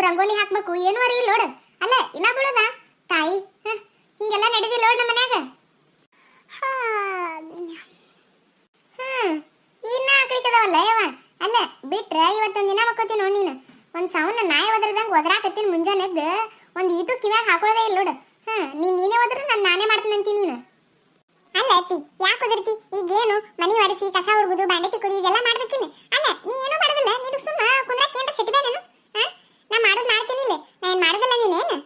ರಂಗೋಲಿ ಹಾಕ್ಬೇಕು ಏನು ಅರಿವಿಲ್ಲ ನೋಡು. ಅಲ್ಲ ಇನ್ನ ಬೀಳದ ತಾಯಿ ಹಿಂಗೆಲ್ಲ ನಡೆದಿಲ್ಲ ನೋಡ್ ನಮ್ಮ ಮನ್ಯಾಗ. ಇನ್ನ ಆಕಳಿಕದವಲ್ಲ ಯವ. ಅಲ್ಲ ಬಿಟ್ರೆ ಇವತ್ತೊಂದ್ ದಿನ ಮಕ್ಕೋತೀನಿ ನೋಡಿ ನೀನು. ಒಂದ್ ಸಾವನ್ನ ನಾಯಿ ಒದರ್ದಂಗ ಒದರಾಕತ್ತೀನಿ ಮುಂಜಾನೆ ಎದ್ದು ಒಂದ್ ಈಟು ಕಿವ್ಯಾಗ ಹಾಕೊಳ್ಳೋದೇ ಇಲ್ಲ ನೋಡು. ನೀನೇ ಒದ್ರು ನಾನೇ ಮಾಡ್ತೀನಿ ಅಂತೀನಿ ನೀನು. ಅಲ್ಲ ಅತ್ತಿ ಯಾಕೆ ಒದರ್ತಿ? ಈಗೇನು ಮನಿ ಒರೆಸಿ ಕಸ ಹುಡುಗುದು ಬಾಂಡೆ ತಿಕ್ಕುದು ಇದೆಲ್ಲ ಮಾಡ್ಬೇಕಿಲ್ಲ. ಅಲ್ಲ ನೀ ಏನೂ ಮಾಡೋದಿಲ್ಲ, ನೀನು ಸುಮ್ಮ ಕುಂದ್ರಕ್ಕೆ ಏನ್ರ ಸಿಟ್ಬೇ ನಾನು. ನಾ ಮಾಡೋದು ಮಾಡ್ತೀನಿ ಇಲ್ಲ, ನಾ ಏನು ಮಾಡೋದಿಲ್ಲ. ನೀನೇನು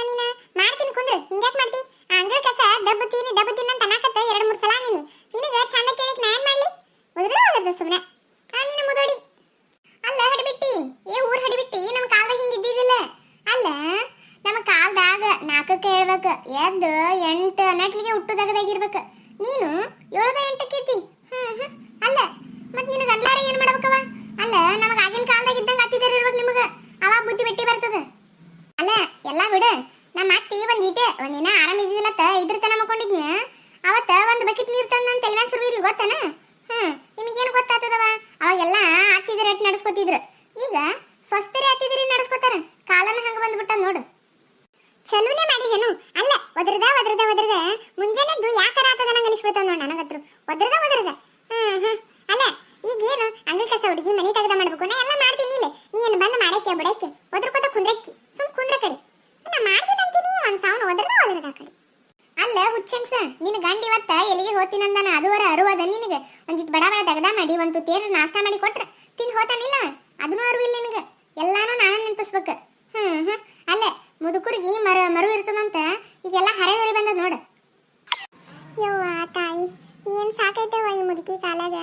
ನೀನು ಮಾಡ್ತೀನಿ ಕುಂದ್ರು, ಹಿಂಗ್ಯಾಕೆ ಮಾಡ್ತಿ? ಆ ಅಂಗಳ ಕಸ ದಬ್ಬುತ್ತೀನಿ ಅಂತ ಅನ್ನಕತ್ತ 2-3 ಸಲ ನೀನು. ನಿನಗೆ ಚಂದ ಕೇಳಿಕ್ ನಾ ಏನು ಮಾಡಲಿ? ಒದರ್ದ ಸುಮ್ಮನೆ ನೀನು ಮುದೋಡಿ. ಅಲ್ಲ ಹಡಿಬಿಟ್ಟಿ, ಊರ್ ಹಡಿಬಿಟ್ಟಿ, ನಮ್ಮ ಕಾಲದಾಗ ಹಿಂಗೆ ಇದ್ದಿದ್ದಿಲ್ಲ. ಅಲ್ಲ ನಮ್ಮ ಕಾಲದಾಗ 4ಕ್ಕೆ ಹೇಳ್ಬೇಕು, ಎದ್ದು 8 ನಟ್ಲಿಗೆ ಹುಟ್ಟುದಾಗದಾಗಿರ್ಬೇಕು. ನೀನು 7-8ಕ್ಕೆ ಇದ್ದಿ. ಅಲ್ಲ ಮತ್ ನಿನಗೆ ಅನ್ಲಾರ ಏನ್ ಮಾಡ್ಬೇಕವ? ಅಲ್ಲ ನಮಗ ಆಗಿನ ಕಾಲದಾಗ ಇದ್ದಂಗ ಅತ್ತಿದಾರ ಇರ್ಬೇಕು ನಿಮಗ, ಅವಾಗ ಬುದ್ಧಿ ಬಿಟ್ಟಿ ಬರ್ತದ. ಅಲ್ಲ ಎಲ್ಲಾ ಬಿಡು. ನಮ್ಮ ಅತ್ತಿ ಒಂದಿನ ಆರಾಮ ಇದ್ದಿಲ್ಲತ್ತ ಇದ್ರ ತನ ಮಕ್ಕೊಂಡಿದ್ನ. ಅವತ್ತ ಒಂದ್ ಬಕೆಟ್ ನೀರ್ ತಂದ ನನ್ನ ತಲೆಮ್ಯಾಗ ಸುರಿದ್ರಿ ಗೊತ್ತನ? ನಿಮಗೇನು ಗೊತ್ತಾಗ್ತದವ? ಅವಾಗೆಲ್ಲ ಅತ್ತಿದ್ರ ಎಟ್ ನಡೆಸ್ಕೊತಿದ್ರು. ಈಗ ಸ್ವಸ್ಥರೇ ಅತ್ತಿದ್ರಿ ನಡೆಸ್ಕೊತಾರ. ಕಾಲನ ಹಂಗ ಬಂದ್ಬಿಟ್ಟ ನೋಡು. ಚಲೋನೆ ಮಾಡಿದೆನು. ಅಲ್ಲ ಒದರ್ದ ಮುಂಜಾನೆದ್ದು ಯಾಕಾರ ಆತದ ನಂಗೆ ಅನಿಸ್ಬಿಡ್ತಾವ ನೋಡ್ ನನಗತ್ರು. ಒದರ್ದ ಅಲ್ಲ ಈಗೇನು ಅಂಗಳ ಕಸ ಹುಡುಗಿ ಮನೆ ತೆಗೆದ ಮಾಡ್ಬೇಕು, ನಾ ಎಲ್ಲ ಮಾಡ್ತೀನಿ ಇಲ್ಲ. ನೀ ಏನು ಬಂದು ಮಾಡಕ್ಕೆ ಬಿಡಕ್ಕೆ ಒದರ್ಕೋತ ಕುಂದ್ರಕ್ಕಿ ಸುಮ್ ಕುಂದ್ರ ಕಡೆ. ನಾ ಮಾಡ್ತೀನಿ ಅಂತೀನಿ, ಒಂದ್ ಸಾವನ್ ಒದರ್ದ ಆ ಕಡೆ. ಅಲ್ಲ ಹುಚ್ಚಂಗ್ಸ, ನಿನ್ನ ಗಂಡ ಇವತ್ತ ಎಲ್ಲಿಗೆ ಹೋಗ್ತೀನಂದಾನ? ಅದುವರ ಅರುವದ ನಿನಗೆ. ಒಂದಿಟ್ಟು ಬಡ ತೆಗದ ಮಾಡಿ ಒಂದು ತೇರು ನಾಷ್ಟ ಮಾಡಿ ಕೊಟ್ರ ತಿಂದು ಹೋತಾನಿಲ್ಲ. ಅದನ್ನೂ ಅರಿವಿಲ್ಲ ನಿನಗೆ. ಎಲ್ಲಾನು ನಾನು ನೆನಪಿಸ್ಬೇಕು. ಅಲ್ಲ ಮುದುಕರಿಗೆ ಮರು ಇರ್ತದಂತ ಈಗೆಲ್ಲ ಹರೆದೊರಿ ಬಂದದ ನೋಡು. ಯವ್ವ ತಾಯಿ, ಏನ್ ಸಾಕೈತವ ಈ ಮುದುಕಿ ಕಾಲಾಗ.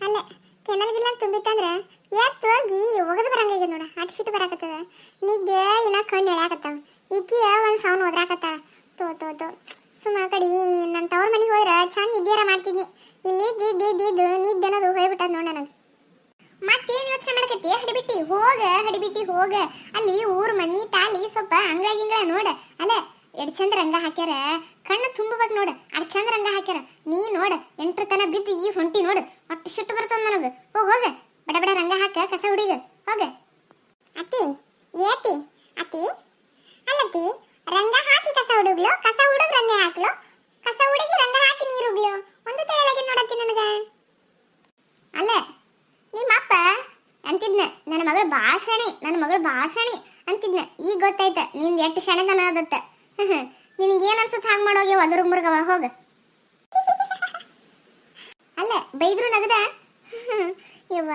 ಅಲ್ಲ ಕೆನಲ್ಗಿಲ್ಲ ತುಂಬಿತ್ತಂದ್ರ ಎತ್ತು ಹೋಗಿ ಒಗದು ಬರಂಗಾಗ್ಯದ ನೋಡ. ಅಟ್ಸಿಟ್ಟು ಬರಾಕತ್ತದ. ನಿದ್ದೆ ಇನ್ನ ಕಣ್ಣು ಎಳ್ಯಾಕತ್ತಾವ. ಈಕಿಯ ಒಂದ್ ಸಾವನ್ ಓದ್ರಾಕತ್ತಾಳ. ತೋ ಸುಮ್ಮ ಕಡಿ ನನ್ನ ತವ್ರ ಮನೆಗೆ ಹೋದ್ರ ಚಂದ ನಿದ್ದೆಯಾರ ಮಾಡ್ತಿದ್ನಿ. ಇಲ್ಲಿ ನಿದ್ದೆ ಅನ್ನೋದು ಹೋಗ್ಬಿಟ್ಟದ ನೋಡ ನನಗೆ. ಮತ್ತೇನು ಯೋಚನೆ ಮಾಡಕತ್ತಿ? ಹಡಿಬಿಟ್ಟಿ ಹೋಗ. ಅಲ್ಲಿ ಊರ್ ಮನಿ ತಾಲಿ ಸ್ವಲ್ಪ ಅಂಗಳ ನೋಡ. ಅಲ್ಲ ಎಡ್ ಚಂದ ರಂಗ ಹಾಕ್ಯಾರ, ಕಣ್ಣು ತುಂಬಬೇಕು ನೋಡ. ಅಡ್ ಚಂದ ರಂಗ ಹಾಕ್ಯಾರ. ನೀ ನೋಡ 8 ತನ ಬಿದ್ದು ಈ ಹೊಂಟಿ ನೋಡು. ಒಟ್ಟು ಸಿಟ್ಟು ಬರ್ತದ ನನಗ. ಹೋಗ ಬಡ ರಂಗ ಹಾಕ, ಕಸ ಹುಡಿಗ ಹೋಗ. ಅತ್ತಿ ಅಲ್ಲತ್ತಿ, ರಂಗ ಹಾಕಿ ಕಸ ಹುಡುಗ್ಲು, ಕಸ ಹುಡುಗ್ ರಂಗ ಹಾಕ್ಲು, ಕಸ ಹುಡುಗಿ ರಂಗ ಹಾಕಿ ನೀರು ಹುಗ್ಲು. ಒಂದು ತಿಳಿಯಾಗಿ ನೋಡತ್ತಿ ನನಗ. ಅಲ್ಲ ನಿಮ್ಮಪ್ಪ ಅಂತಿದ್ನ ನನ್ನ ಮಗಳು ಭಾಷಣಿ ಅಂತಿದ್ನ. ಈಗ ಗೊತ್ತಾಯ್ತ ನಿಂದ ಎಷ್ಟು ಶಣತನ ಆದತ್ತ. ನಿನಗೇನ್ ಅನ್ಸುತ್ತ ಹಾಗೆ ಮಾಡೋಗಿ ಒದರುಗ್ ಮುರ್ಗವ ಹೋಗ. ಅಲ್ಲ ಬೈದ್ರು ನಗದ. ಯವ್ವ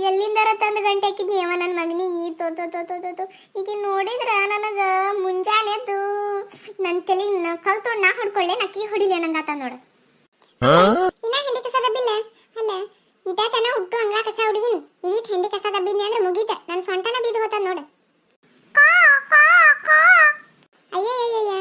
ಎಲ್ಲಿಂದಾರ ತಂದು ಗಂಟೆ ಹಾಕಿದ್ನಿ ಯವ ನನ್ನ ಮಗನಿಗೆ. ತೋ ಈಗ ನೋಡಿದ್ರ ನನಗ ಮುಂಜಾನೆದ್ದು ನನ್ನ ತಲೆ ಕಲ್ತೊಂಡು ನಾ ಹೊಡ್ಕೊಳ್ಳೆ, ನಾ ಕೀ ಹೊಡಿಲೆ ನಂಗಾತ ನೋಡು. ಇನ್ನ ಹಿಂಡಿ ಕಸ ದಬ್ಬಿಲ್ಲ. ಅಲ್ಲ ಇದಾತನ ಹುಟ್ಟು ಅಂಗಳ ಕಸ ಹುಡುಗಿನಿ. ಇದೀಟ್ ಹಿಂಡಿ ಕಸ ದಬ್ಬಿದ್ನಿ ಅಂದ್ರೆ ಮುಗೀತ. ನನ್ನ ಸೊಂಟನ ಬಿದ್ದು ಹೋತದ ನೋಡು. ಅಯ್ಯಯ್ಯಯ್ಯ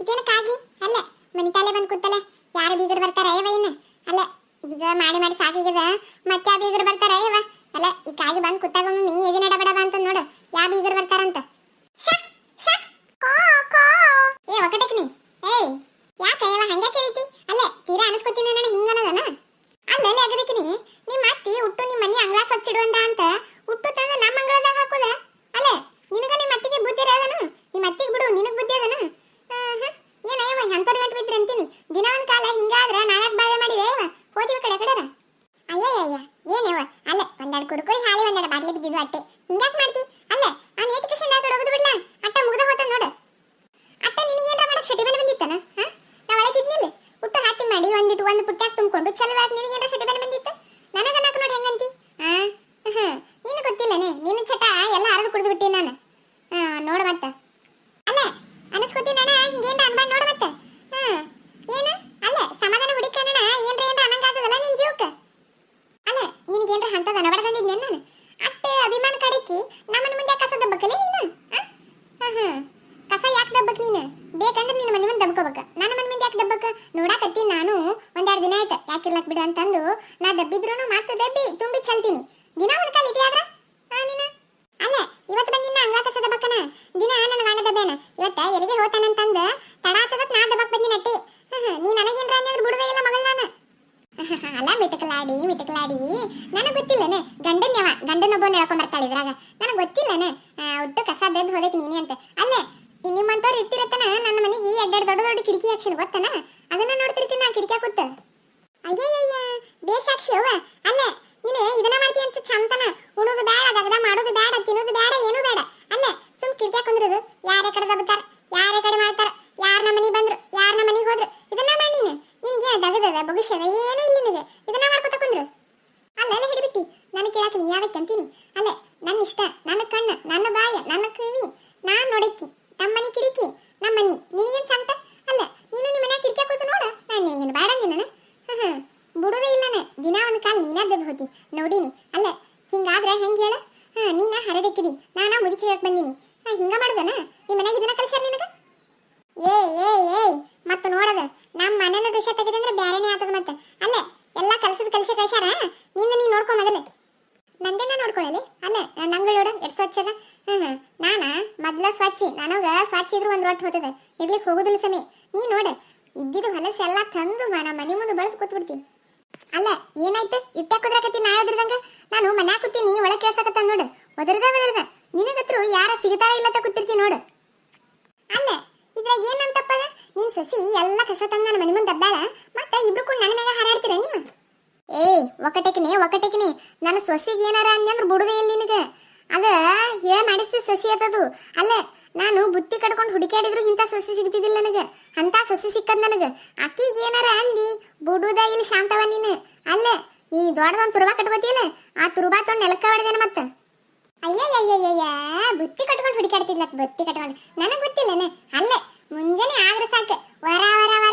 ಇದೇನ ಕಾಗಿ? ಅಲ್ಲ ಮನಿತಾಲೆ ಬಂದು ಕೂತಲ್ಲ. ಯಾರು ಬೀಗರು ಬರ್ತಾರ ಅಯ್ಯವ ಇನ್ನ? ಅಲ್ಲ ಈಗ ಮಾಡಿ ಸಾಕಿಗದ ಮತ್ತೆ ಆ ಬೀಗರು ಬರ್ತಾರ ಅಯ್ಯವ? ಅಲ್ಲ ಈ ಕಾಗಿ ಬಂದು ಕೂತಾಗ ಮಮ್ಮಿ ಎದಿನ ಡಬಡಬ ಅಂತ ನೋಡು. ಯಾವ ಬೀಗರು ಬರ್ತಾರಂತ. ಒಕಟಕ್ನಿ ಯಾಕ ಅಯ್ಯವ ಹಂಗೆ ಕರೀತಿ? ಅಲ್ಲ ತೀರಾ ಅನಿಸ್ಕೊತೀನಿ ನಾನು ಹಿಂಗನದನ? ಅಲ್ಲ ಅಗದಕ್ನಿ ನಿಮ್ಮ ಅತ್ತಿ ಹುಟ್ಟು ನಿಮ್ಮ ಮನಿ ಅಂಗಳ ಸ್ವಚ್ಛಿಡುವಂತ ಅಂತ ಹುಟ್ಟು ತಂದು ನಮ್ಮ ಅಂಗಳದಾಗ ಹಾಕೋದ. ಅಲ್ಲ ನಿನಗ ನಿಮ್ಮ ಅತ್ತಿಗೆ ಬುದ್ಧಿ ಇರೋದನು? ನಿಮ್ಮ ಅತ್ತಿಗೆ ಬಿಡು, ನಿನಗೆ ಬುದ್ಧಿ ಅದನು? ಏನಯ್ಯವ ಎಂತವ್ರು ಗಂಟು ಬಿದ್ರಿ ಅಂತೀನಿ. ದಿನ ಒಂದ್ ಕಾಲ ಹಿಂಗಾದ್ರ ನಾವ್ಯಾಕೆ ಬಾಳೆ ಮಾಡಿವೆ ಅಯ್ಯವ? ಹೋದಿವ ಕಡೆರ. ಅಯ್ಯಯ್ಯ ಏನೇವ? ಅಲ್ಲ ಒಂದೆರಡು ಕುರುಕುರಿ ಹಾಲಿ ಒಂದೆರಡು ಬಾಟ್ಲಿ ಬಿದ್ದಿದ್ವು ಅಟ್ಟೆ. ಹಿಂಗ್ಯಾಕೆ ಮಾಡ್ತಿ? ಅಲ್ಲ ಆ ನೇತಿಕೇಶನ್ ಆಕಡೆ ಹೋಗುದು ಬಿಡ್ಲಾ? ಅಟ್ಟ ಮುಗ್ದ ಹೋತ ನೋಡು. ಅಟ್ಟ ನಿನಗೇನ್ರ ಮಾಡಕ್ ಶಟಿ ಬನ ಬಂದಿತ್ತನ? ನಾ ಒಳಗಿದ್ನಿಲ್ಲ ಹುಟ್ಟು ಹಾಕಿ ಮಾಡಿ ಒಂದು ಪುಟ್ಟ್ಯಾಗ ತುಂಬಿಕೊಂಡು ಚಲವಾದ. ನಿನಗೇನ್ರ ಶಟಿ ಬನ ಬಂದಿತ್ತ? ನನಗ ನಾಕು ನೋಡಿ ಹೆಂಗಂತಿ? ನೀನು ಗೊತ್ತಿಲ್ಲನೆ, ನಿನ್ನ ಚಟ ಎಲ್ಲ ಹರಿದು ಕುಡಿದು ಬಿಟ್ಟಿ ನಾನು. ನೋಡು ಮತ್ತ. ಅಲ್ಲ ಅನಸ್ಕೋತೀನಿ ಅಣ್ಣ ಹಿಂಗೇನ್ರ ಅನ್ಬಾರ್ದು ನೋಡು ಮತ್ತೆ. ಏನು ಅಲ್ಲ ಸಮಾಧಾನ ಹುಡುಕಣ ಏನ್ರ ಅನ್ನಂಗಾಗ್ತದಲ್ಲ ನಿನ್ ಜೀವಕ್ಕೆ. ಅಲ್ಲ ನಿನಗೇನ್ರ ಅಂತದ ನಬಡ ತಂದಿದ್ನೆ ನಾನು. ಅಟ್ಟ ಅಭಿಮಾನ ಕಡಿಕಿ ನಮ್ಮನ್ನ ನೋಡೇನ್ಯವ ಗಂಡನೊಬ್ಬನ ಹೇಳ್ಕೊಂಡ್ ಬರ್ತಾಳೆ ಇದ್ರಾಗ ನನಗೆ ಗೊತ್ತಿಲ್ಲನೆ ಒಟ್ಟು ಕಸ ದಬ್ಬಿ ಹೋದಕ್ಕೆ ನೀನೇ ಅಂತ ಅಲ್ಲೇ ನಿಮ್ಮಂತವ್ರು ಇರ್ತಿರತ್ತನ ನನ್ನ ಮನೆಗೆ ಎಡ್ಡೆಡ್ ದೊಡ್ಡ ದೊಡ್ಡ ಕಿಟಕಿ ಹಾಕ್ಸಿನ ಗೊತ್ತನ ಅದನ್ನ ನೋಡ್ತಿರ್ತೀನಿ ನಾ ಕಿಟಕಿ ಕೂತ ಅಯ್ಯಯ್ಯ ಬೇಸಾಕ್ಷಿ ಅವ್ವ ಅಲ್ಲೇ ನೀನು ಇದನ್ನ ಮಾಡ್ತೀಯ ಅನ್ಸ ಚಂತನ ಉಣೋದು ಬೇಡ ದಗದ ಮಾಡೋದು ಬೇಡ ತಿನ್ನೋದು ಬೇಡ ಏನು ಬೇಡ ಅಲ್ಲೇ ಸುಮ್ ಕಿಟಕಿ ಕುಂದ್ರದು ಯಾರ ಕಡೆ ದಬ್ಬತಾರ ಯಾರ ಕಡೆ ಮಾಡ್ತಾರ ಯಾರ ನಮ್ಮ ಮನೆಗೆ ಬಂದ್ರು ಯಾರ ನಮ್ಮ ಮನೆಗೆ ಹೋದ್ರು ಇದನ್ನ ಮಾಡಿ ನೀನು ನಿನಗೆ ದಗದದ ಭವಿಷ್ಯದ ಏನೂ ಇಲ್ಲ ನಿನಗೆ ಇದನ್ನ ಮಾಡ್ಕೊತ ಕುಂದ್ರು ಅಲ್ಲೆಲ್ಲ ಹಿಡಿಬಿಟ್ಟಿ ನಾನು ಕೇಳಕ್ಕೆ ನೀ ಯಾವಕ್ಕೆ ಅಂತೀನಿ ಅಲ್ಲೇ ನನ್ನ ಇಷ್ಟ ನನ್ನ ಕಣ್ಣು ನನ್ನ ಬಾಯ ನನ್ನ ಕಿವಿ ನಾನ್ ನೋಡಕ್ಕಿ ತಮ್ಮನಿ ಕಿಡಿಕಿ ನಮ್ಮನಿ ನಿನಗೇನ್ ಸಂತ ಅಲ್ಲ ನೀನು ನಿಮ್ಮ ಮನೆ ಕಿಟಕಿ ಕೂತು ನೋಡು ನಾನು ನಿನಗೇನು ಬೇಡ ಅಂದಿನ ಬಿಡೋದೇ ಇಲ್ಲನೆ ದಿನ ಒಂದು ಕಾಲ ನೀನೇ ದಬ್ಬ ಹೋತಿ ನೋಡಿನಿ ಅಲ್ಲ ಹಿಂಗಾದ್ರೆ ಹೆಂಗೆ ಹೇಳ ನೀನ ಹರದಕ್ಕಿದಿ ನಾನ ಮುದುಕಿ ಹೇಳಕ್ ಬಂದಿನಿ ಹಿಂಗ ಮಾಡ್ದನ ನಿಮ್ಮ ಮನೆಗೆ ಇದನ್ನ ಕಲ್ಸ್ಯಾರ ನಿನಗ ಏ ಮತ್ತೆ ನೋಡದ ನಮ್ಮ ಮನೆನ ದೃಶ್ಯ ತೆಗೆದಂದ್ರೆ ಬ್ಯಾರೇನೆ ಆತದ ಮತ್ತೆ ಅಲ್ಲ ಎಲ್ಲ ಕಲ್ಸ್ಯಾರ ನಿಂದ ನೀ ನೋಡ್ಕೊ ಮೊದಲೇ ನಂದೇನ ನೋಡ್ಕೊಳ್ಳಲಿ ಅಲ್ಲ ನಂಗಳೋಡ ಎಷ್ಟು ಸ್ವಚ್ಛದ ನಾನ ಮೊದ್ಲ ಸ್ವಚ್ಛಿ ನನಗ ಸ್ವಚ್ಛ ಇದ್ರು ಒಂದ್ ರೊಟ್ಟಿ ಹೋಗ್ತದೆ ಇರ್ಲಿಕ್ಕೆ ಹೋಗುದಿಲ್ಲ ಸಮಯ ನೀ ನೋಡ ಇದ್ದಿದ್ದು ಹೊಲಸ ಎಲ್ಲ ತಂದು ನಮ್ಮ ಮನೆ ಮುಂದೆ ಬೆಳೆದು ಕೂತ್ಬಿಡ್ತೀನಿ ಅಲ್ಲ ಏನಾಯ್ತು ಇಟ್ಟ ಕುದ್ರಾಕತ್ತಿ ನಾ ಹೋದ್ರದಂಗ ನಾನು ಮನ್ಯಾಗ ಕೂತೀನಿ ಒಳಗೆ ಕೇಳ್ಸಕತ್ತ ನೋಡು ಒದರ್ದ ನಿನಗತ್ರು ಯಾರ ಸಿಗತಾರ ಇಲ್ಲ ಕೂತಿರ್ತೀನಿ ನೋಡು ಅಲ್ಲ ಇದ್ರಾಗ ಏನಂತಪ್ಪದ ನೀನ್ ಸಸಿ ಎಲ್ಲ ಕಸ ತಂದ ನನ್ನ ಮನೆ ಮುಂದೆ ದಬ್ಬಾಳ ಮತ್ತೆ ಇಬ್ರು ಕೂಡ ನನ್ನ ಮ್ಯಾಗ ಹಾರಾಡ್ತೀರ ನೀವು ಒಕ್ಕಟಕಿನಿ ನನ್ನ ಸೊಸಿಗೆ ಏನಾರ ಅಂದ್ರ ಬಿಡುದೇ ಇಲ್ಲ ನಿನಗ ಅದ ಹೇಳ ಮಾಡಿಸಿ ಸೊಸಿ ಆತದು ಅಲ್ಲ ನಾನು ಬುತ್ತಿ ಕಟ್ಕೊಂಡು ಹುಡುಕಾಡಿದ್ರು ಇಂಥ ಸೊಸಿ ಸಿಗ್ತಿದ್ದಿಲ್ಲ ನನಗೆ ಅಂತ ಸೊಸಿ ಸಿಕ್ಕದ್ ನನಗೆ ಅಕ್ಕಿಗೆ ಏನಾರ ಅಂದಿ ಬಿಡುದ ಇಲ್ಲಿ ಶಾಂತವ ನೀನು ಅಲ್ಲ ನೀ ದೊಡ್ಡದೊಂದು ತುರುಬಾ ಕಟ್ಕೋತಿಯಲ್ಲ ಆ ತುರುಬಾ ತೊಗೊಂಡು ನೆಲಕ್ಕ ಹೊಡೆದೇನ ಮತ್ತೆ ಅಯ್ಯಯ್ಯಯ್ಯಯ್ಯ ಬುತ್ತಿ ಕಟ್ಕೊಂಡು ಹುಡುಕಾಡ್ತಿದ್ಲ ಬುತ್ತಿ ಕಟ್ಕೊಂಡು ನನಗೆ ಗೊತ್ತಿಲ್ಲನೆ ಅಲ್ಲೇ ಮುಂಜಾನೆ ಆದ್ರೆ ಸಾಕು ವರ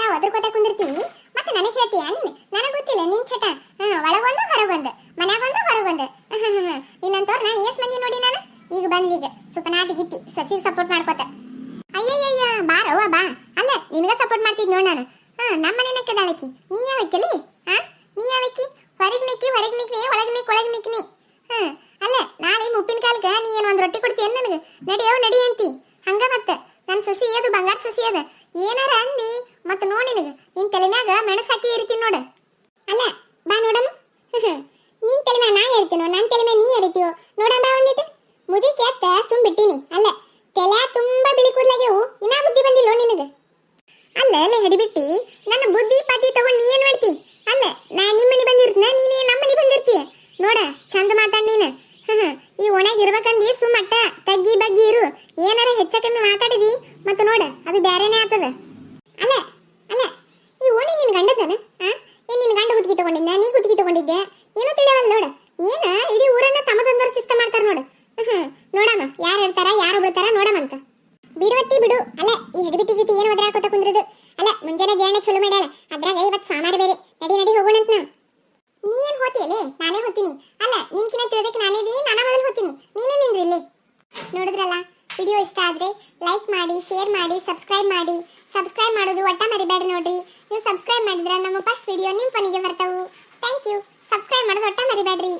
ಒದರ್ಕೋತ ಕುಂದಿರ್ತಿ ಮತ್ತೆ ನನಗೆ ಹೇಳ್ತೀಯ ನೀನು ನನಗೆ ಗೊತ್ತಿಲ್ಲ ನಿನ್ ಚಟ ಒಳಗೊಂದು ಹೊರಗೊಂದು ಮನ್ಯಾಗೊಂದು ಹೊರಗೊಂದು ನಿನ್ನಂತವ್ರನ್ನ ಏಸ್ ಮಂದಿ ನೋಡಿ ನಾನು ಈಗ ಬಂದ್ಲೀಗ ಸುಪನಾಟಿ ಗಿಟ್ಟಿ ಸಸಿಗೆ ಸಪೋರ್ಟ್ ಮಾಡ್ಕೋತ ಅಯ್ಯಯ್ಯಯ್ಯ ಬಾರವ್ವ ಬಾ ಅಲ್ಲ ನಿನಗ ಸಪೋರ್ಟ್ ಮಾಡ್ತಿದ್ ನೋಡ್ ನಾನು ನಮ್ಮ ಮನೆ ಕದಾಳಕಿ ನೀ ಯಾವಕ್ಕಲಿ ನೀ ಯಾವಕ್ಕಿ ಹೊರಗ್ ನಿಕ್ಕಿ ಒಳಗ್ ನಿಕ್ನಿ ಅಲ್ಲ ನಾಳೆ ಮುಪ್ಪಿನ ಕಾಲಕ್ಕ ನೀ ಏನ್ ಒಂದ್ ರೊಟ್ಟಿ ಕೊಡ್ತೀಯ ನನಗೆ ನಡಿ ಅಂತಿ ಹಂಗ ಮತ್ತೆ ನನ್ನ ಸಸಿ ಅದು ಬಂಗಾರ ಸಸಿ ಅದ ಏನಾರ ಅಂದಿ ಮತ್ತೆ ನೋಡಿ ನಿನಗ ನಿನ್ ತಲೆ ಮ್ಯಾಗ ಮೆಣಸ್ ಹಾಕಿ ಇರ್ತೀನಿ ನೋಡ ಅಲ್ಲ ಬಾ ನೋಡಮ್ಮ ನಿನ್ ತಲೆ ಮ್ಯಾಗ ನಾ ಇರ್ತೀನೋ ನನ್ನ ತಲೆ ಮ್ಯಾಗ ನೀ ಇರ್ತೀವೋ ನೋಡಮ್ಮ ಬಾ ಒಂದಿಟ್ಟು ಮುದಿಕೆ ಎತ್ತ ಸುಮ್ ಬಿಟ್ಟಿನಿ ಅಲ್ಲ ತಲೆ ತುಂಬಾ ಬಿಳಿ ಕೂದ್ಲಾಗ್ಯವು ಇನ್ನ ಬುದ್ಧಿ ಬಂದಿಲ್ಲೋ ನಿನಗ ಅಲ್ಲ ಹಿಡಿಬಿಟ್ಟಿ ನನ್ನ ಬುದ್ಧಿ ಪಾತಿ ತಗೊಂಡು ನೀ ಏನ್ ಮಾಡ್ತಿ ಅಲ್ಲ ನಾ ನಿಮ್ಮ ಮನೆ ಬಂದಿರ್ತನ ನೀನೇ ನಮ್ಮ ಮನೆ ಬಂದಿರ್ತೀಯ ನೋಡ ಚಂದ ಮಾತಾಡ್ ನೀನು ಈ ಒಣಗಿ ಇರ್ಬೇಕಂದಿ ಸುಮ್ಮಟ್ಟ ತಗ್ಗಿ ಬಗ್ಗಿ ಇರು ಏನಾರ ಹೆಚ್ಚ ಕಮ್ಮಿ ಮಾತಾಡಿದಿ ಮತ್ತೆ ನೋಡ ಅದು ಬ್ಯಾರೇನೆ ಆತದ ಅಲ್ಲ ಈ ಓಣಿ ನಿನ್ ಗಂಡದನ ಏನ್ ನಿನ್ ಗಂಡ ಗುತ್ತಿಗೆ ತಗೊಂಡಿದ್ದ ನೀ ಗುತ್ತಿಗೆ ತಗೊಂಡಿದ್ದೆ ಏನೋ ತಿಳಿಯವಲ್ಲ ನೋಡ ಏನ ಇಡೀ ಊರನ್ನ ತಮ್ಮದೊಂದರ ಶಿಸ್ತ ಮಾಡ್ತಾರ ನೋಡು ನೋಡಮ್ಮ ಯಾರು ಇರ್ತಾರ ಯಾರು ಬಿಡ್ತಾರ ನೋಡಮಂತ ಬಿಡು ಅಲ್ಲ ಈ ಹಿಡಿಬಿಟ್ಟಿ ಜೊತೆ ಏನು ಒದರಾಡ್ಕೊತ ಕುಂದ್ರದು ಅಲ್ಲ ಮುಂಜಾನೆ ದೇಣೆ ಚಲೋ ಮಾಡ್ಯಾಳ ಅದ್ರಾಗ ಇವತ್ತು ಸಾಮಾರು ಬೇರೆ ನಡಿ ಹೋಗೋಣಂತ ನೀ ಏನ್ ಹೋತಿಯಲ್ಲೇ ನಾನೇ ಹೋಗ್ತೀನಿ ಅಲ್ಲ ನಿನ್ಕಿನ ತಿಳೋದಕ್ಕೆ ನಾನೇ ಇದೀನಿ ನಾನ ಮೊದಲು ಹೋಗ್ತೀನಿ ನೀನೇ ನಿಂದ್ರಿ ಇಲ್ಲಿ ನೋಡಿದ್ರಲ್ಲ ವಿಡಿಯೋ ಇಷ್ಟ ಆದ್ರೆ ಲೈಕ್ ಮಾಡಿ ಶೇರ್ ಮಾಡಿ ಸಬ್ಸ್ಕ್ರೈಬ್ ಮಾಡೋದು ಒಟ್ಟ ಮರಿಬೇಡಿ ನೋಡ್ರಿ ನೀವು ಸಬ್ಸ್ಕ್ರೈಬ್ ಮಾಡಿದ್ರೆ ನಮ್ಮ ಫಸ್ಟ್ ವಿಡಿಯೋ ನಿಮ್ಮ ಫೋನಿಗೆ ಬರ್ತಾವು ಥ್ಯಾಂಕ್ ಯು ಸಬ್ಸ್ಕ್ರೈಬ್ ಮಾಡೋದು ಒಟ್ಟ ಮರಿಬೇಡ್ರಿ